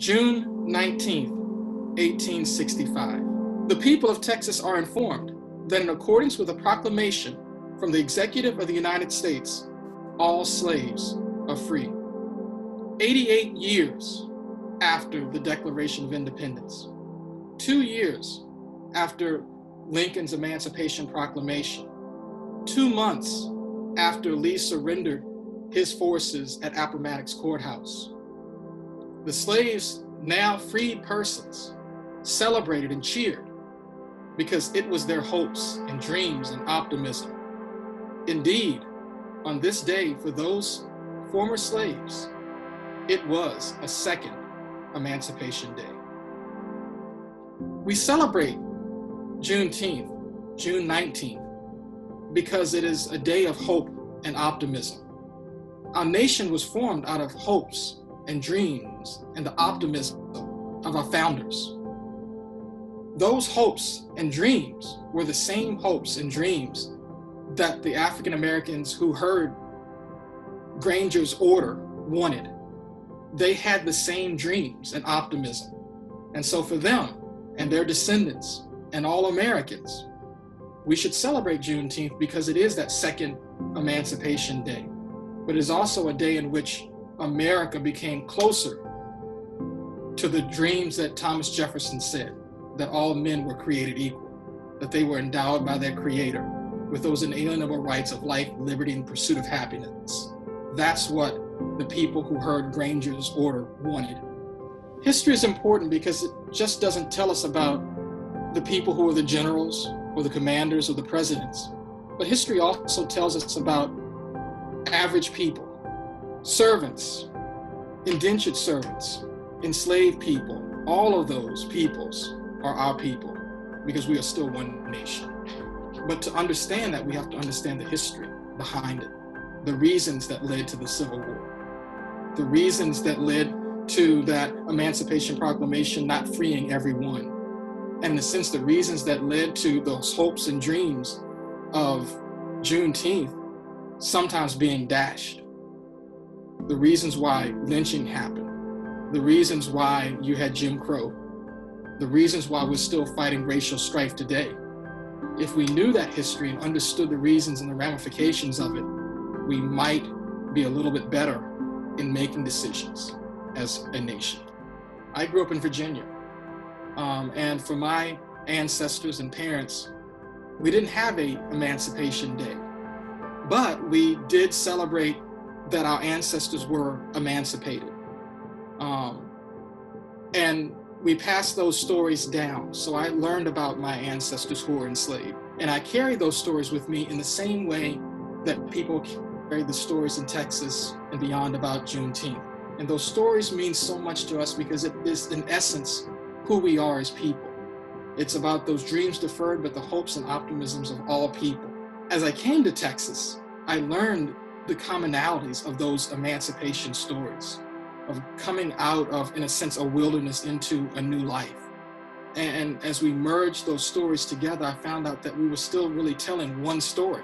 June 19th, 1865. The people of Texas are informed that in accordance with a proclamation from the Executive of the United States, all slaves are free. 88 years after the Declaration of Independence, 2 years after Lincoln's Emancipation Proclamation, 2 months after Lee surrendered his forces at Appomattox Courthouse, the slaves, now freed persons, celebrated and cheered because it was their hopes and dreams and optimism. Indeed, on this day, for those former slaves, it was a second Emancipation Day. We celebrate Juneteenth, June 19th, because it is a day of hope and optimism. Our nation was formed out of hopes and dreams and the optimism of our founders. Those hopes and dreams were the same hopes and dreams that the African Americans who heard Granger's order wanted. They had the same dreams and optimism. And so for them and their descendants and all Americans, we should celebrate Juneteenth because it is that second Emancipation Day. But it is also a day in which America became closer to the dreams that Thomas Jefferson said, that all men were created equal, that they were endowed by their Creator with those inalienable rights of life, liberty, and pursuit of happiness. That's what the people who heard Granger's order wanted. History is important because it just doesn't tell us about the people who were the generals or the commanders or the presidents, but history also tells us about average people, servants, indentured servants, enslaved people. All of those peoples are our people because we are still one nation. But to understand that, we have to understand the history behind it, the reasons that led to the Civil War, the reasons that led to that Emancipation Proclamation not freeing everyone, and in a sense, the reasons that led to those hopes and dreams of Juneteenth sometimes being dashed, the reasons why lynching happened, the reasons why you had Jim Crow, the reasons why we're still fighting racial strife today. If we knew that history and understood the reasons and the ramifications of it, we might be a little bit better in making decisions as a nation. I grew up in Virginia, and for my ancestors and parents, we didn't have a Emancipation Day, but we did celebrate that our ancestors were emancipated. And we passed those stories down. So I learned about my ancestors who were enslaved, and I carry those stories with me in the same way that people carry the stories in Texas and beyond about Juneteenth. And those stories mean so much to us because it is, in essence, who we are as people. It's about those dreams deferred, but the hopes and optimisms of all people. As I came to Texas, I learned the commonalities of those emancipation stories, of coming out of, in a sense, a wilderness into a new life. And as we merged those stories together, I found out that we were still really telling one story.